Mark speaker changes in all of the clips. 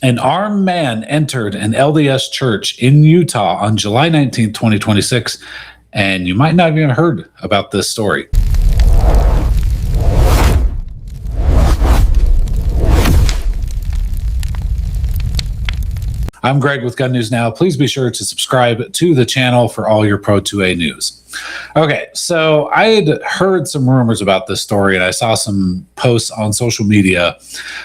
Speaker 1: An armed man entered an LDS church in Utah on July 19th, 2026, and you might not have even heard about this story. I'm Greg with Gun News Now. Please be sure to subscribe to the channel for all your Pro 2A news. Okay, so I had heard some rumors about this story, and I saw some posts on social media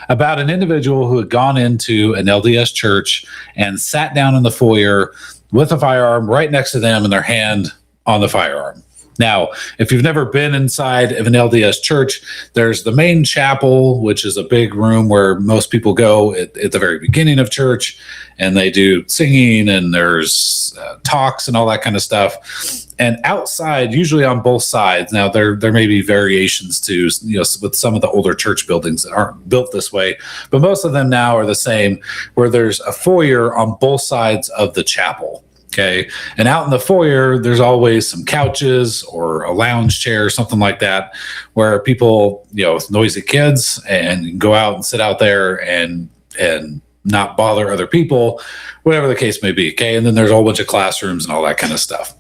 Speaker 1: about an individual who had gone into an LDS church and sat down in the foyer with a firearm right next to them and their hand on the firearm. Now, if you've never been inside of an LDS church, there's the main chapel, which is a big room where most people go at the very beginning of church, and they do singing, and there's talks and all that kind of stuff. And outside, usually on both sides, now there may be variations to, with some of the older church buildings that aren't built this way, but most of them now are the same, where there's a foyer on both sides of the chapel. Okay. And out in the foyer, there's always some couches or a lounge chair, something like that, where people, with noisy kids, and you can go out and sit out there and not bother other people, whatever the case may be. Okay. And then there's a whole bunch of classrooms and all that kind of stuff.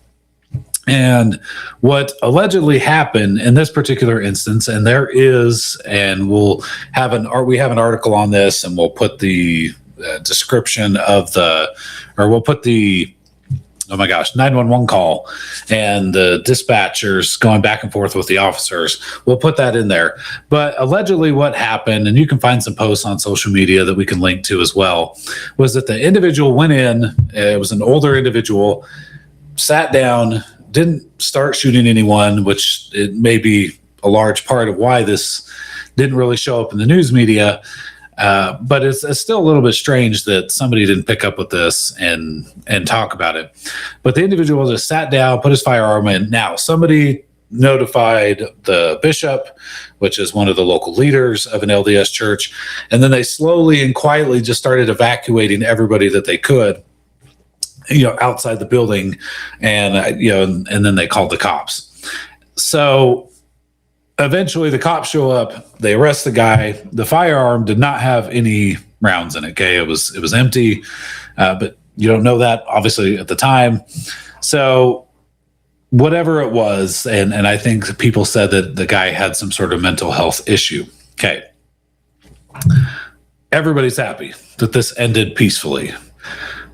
Speaker 1: And what allegedly happened in this particular instance, and there is, and we have an article on this, and we'll put the description of we'll put the 911 call and the dispatchers going back and forth with the officers. We'll put that in there. But allegedly what happened, and you can find some posts on social media that we can link to as well, was that the individual went in, it was an older individual, sat down, didn't start shooting anyone, which it may be a large part of why this didn't really show up in the news media. But it's still a little bit strange that somebody didn't pick up with this and talk about it. But the individual just sat down, put his firearm in. Now, somebody notified the bishop, which is one of the local leaders of an LDS church, and then they slowly and quietly just started evacuating everybody that they could, outside the building, and and then they called the cops. So eventually the cops show up, they arrest the guy. The firearm did not have any rounds in it. Okay. It was empty. But you don't know that obviously at the time. So whatever it was, and I think people said that the guy had some sort of mental health issue. Okay. Everybody's happy that this ended peacefully,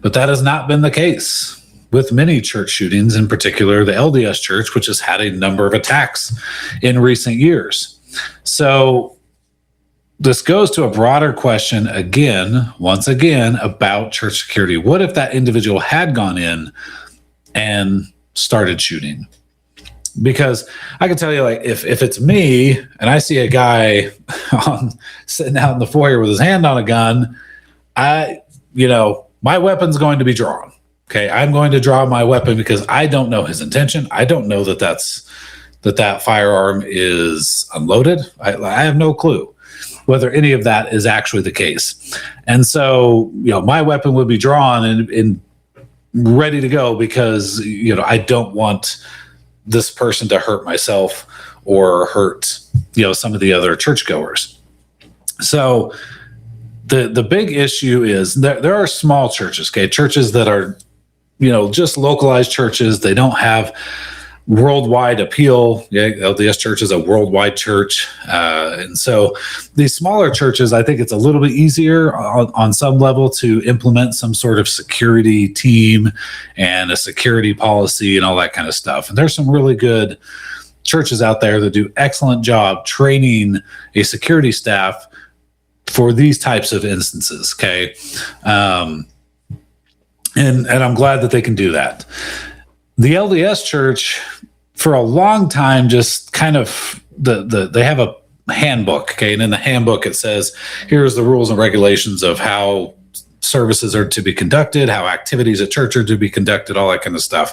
Speaker 1: but that has not been the case with many church shootings, in particular the LDS Church, which has had a number of attacks in recent years. So this goes to a broader question once again, about church security. What if that individual had gone in and started shooting? Because I can tell you, if it's me and I see a guy sitting out in the foyer with his hand on a gun, my weapon's going to be drawn. Okay, I'm going to draw my weapon because I don't know his intention. I don't know that firearm is unloaded. I have no clue whether any of that is actually the case. And so, my weapon would be drawn and ready to go because, I don't want this person to hurt myself or hurt, some of the other churchgoers. So the big issue is there are small churches, okay, churches that are, just localized churches. They don't have worldwide appeal. Yeah, LDS Church is a worldwide church. And so these smaller churches, I think it's a little bit easier on some level to implement some sort of security team and a security policy and all that kind of stuff. And there's some really good churches out there that do excellent job training a security staff for these types of instances. Okay. And I'm glad that they can do that. The LDS Church, for a long time, just kind of they have a handbook, okay, and in the handbook it says here's the rules and regulations of how services are to be conducted, how activities at church are to be conducted, all that kind of stuff.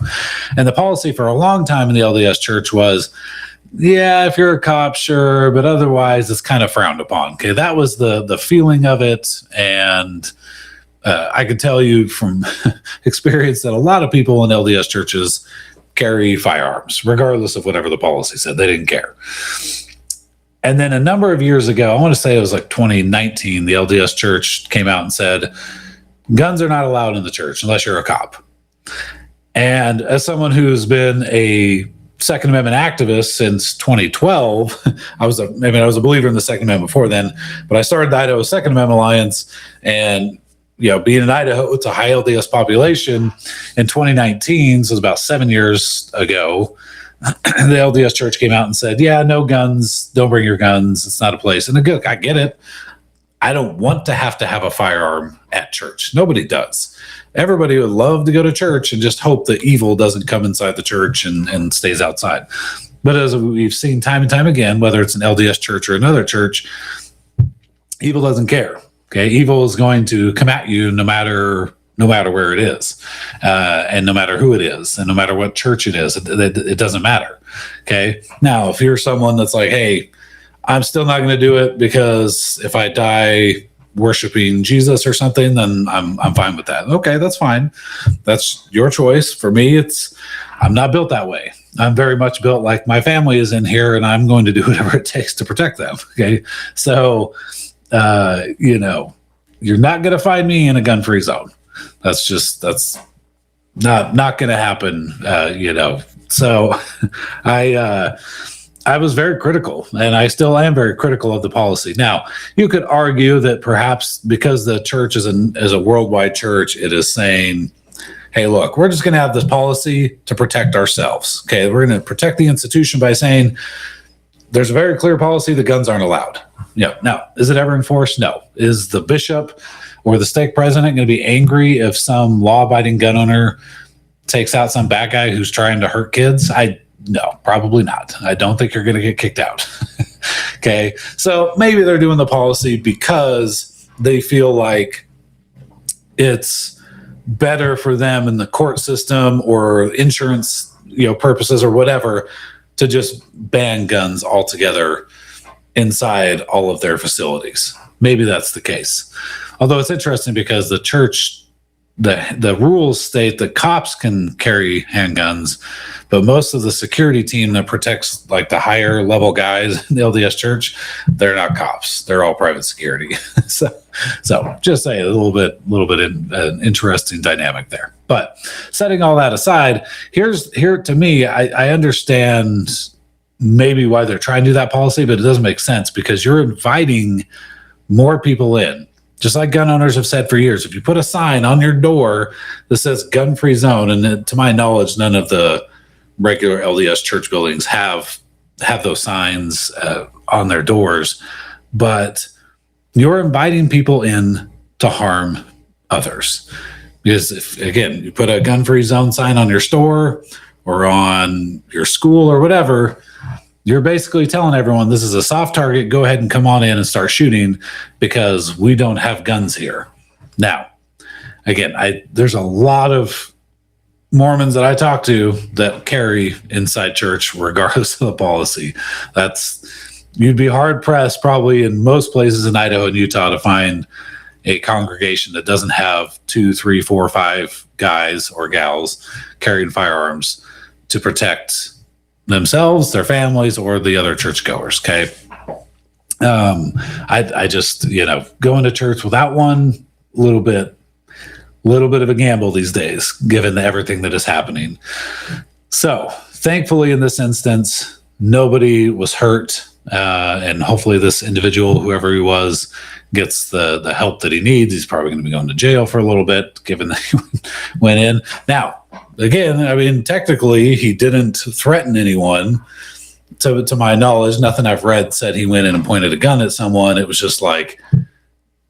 Speaker 1: And the policy for a long time in the LDS Church was, yeah, if you're a cop, sure, but otherwise it's kind of frowned upon. Okay, that was the feeling of it, and I can tell you from experience that a lot of people in LDS churches carry firearms, regardless of whatever the policy said. They didn't care. And then a number of years ago, I want to say it was like 2019, the LDS Church came out and said, guns are not allowed in the church unless you're a cop. And as someone who's been a Second Amendment activist since 2012, I was a believer in the Second Amendment before then, but I started the Idaho Second Amendment Alliance, and being in Idaho, it's a high LDS population. In 2019, so it was about 7 years ago, the LDS Church came out and said, yeah, no guns, don't bring your guns, it's not a place. And I get it. I don't want to have a firearm at church. Nobody does. Everybody would love to go to church and just hope that evil doesn't come inside the church and stays outside. But as we've seen time and time again, whether it's an LDS church or another church, evil doesn't care. Okay, evil is going to come at you no matter where it is, and no matter who it is, and no matter what church it is. It doesn't matter. Okay, now if you're someone that's like, hey, I'm still not going to do it because if I die worshiping Jesus or something, then I'm fine with that. Okay, that's fine. That's your choice. For me, I'm not built that way. I'm very much built like my family is in here, and I'm going to do whatever it takes to protect them. Okay, so you're not going to find me in a gun-free zone. That's not going to happen. So I was very critical, and I still am very critical of the policy. Now, you could argue that perhaps because the church is a worldwide church, it is saying, hey, look, we're just going to have this policy to protect ourselves. Okay, we're going to protect the institution by saying there's a very clear policy that guns aren't allowed. Now, is it ever enforced? No. Is the bishop or the stake president going to be angry if some law-abiding gun owner takes out some bad guy who's trying to hurt kids? No, probably not. I don't think you're going to get kicked out. Okay, so maybe they're doing the policy because they feel like it's better for them in the court system or insurance, purposes or whatever, to just ban guns altogether inside all of their facilities. Maybe that's the case. Although it's interesting because the church, the rules state that cops can carry handguns, but most of the security team that protects like the higher level guys in the LDS Church, they're not cops. They're all private security. so just say a little bit an interesting dynamic there. But setting all that aside, here to me, I understand maybe why they're trying to do that policy, but it doesn't make sense because you're inviting more people in. Just like gun owners have said for years, if you put a sign on your door that says gun-free zone, and to my knowledge, none of the regular LDS church buildings have those signs on their doors, but you're inviting people in to harm others. Because if, again, you put a gun-free zone sign on your store or on your school or whatever, you're basically telling everyone this is a soft target. Go ahead and come on in and start shooting because we don't have guns here. Now, again, there's a lot of Mormons that I talk to that carry inside church regardless of the policy. You'd be hard pressed probably in most places in Idaho and Utah to find a congregation that doesn't have 2, 3, 4, 5 guys or gals carrying firearms to protect themselves, their families, or the other churchgoers. Okay. I just, going to church without one, little bit of a gamble these days, given everything that is happening. So thankfully in this instance, nobody was hurt. And hopefully this individual, whoever he was, gets the help that he needs. He's probably going to be going to jail for a little bit, given that he went in. Now, again, technically he didn't threaten anyone. To my knowledge, nothing I've read said he went in and pointed a gun at someone. It was just like,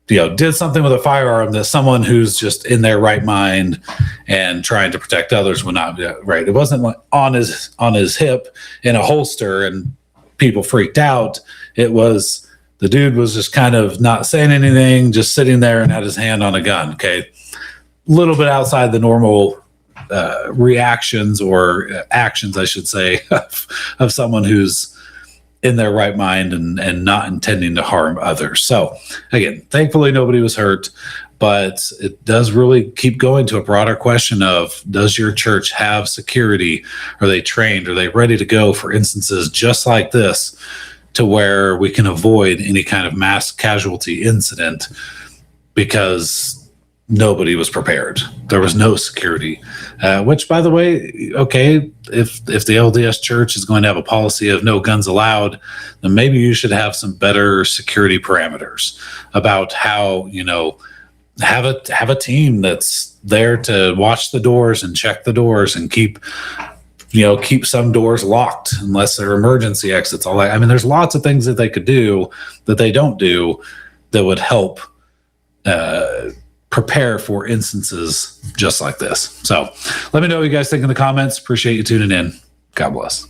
Speaker 1: did something with a firearm that someone who's just in their right mind and trying to protect others would not be right. It wasn't like on his hip in a holster and people freaked out. It was the dude was just kind of not saying anything, just sitting there and had his hand on a gun. Okay. A little bit outside the normal reactions or actions, I should say, of someone who's in their right mind and not intending to harm others. So again, thankfully nobody was hurt, but it does really keep going to a broader question of, does your church have security? Are they trained? Are they ready to go for instances just like this to where we can avoid any kind of mass casualty incident, because nobody was prepared. There was no security, which, by the way, okay, if the LDS Church is going to have a policy of no guns allowed, then maybe you should have some better security parameters about how, have a team that's there to watch the doors and check the doors and keep some doors locked unless they're emergency exits. All that. I mean, there's lots of things that they could do that they don't do that would help prepare for instances just like this. So let me know what you guys think in the comments. Appreciate you tuning in. God bless.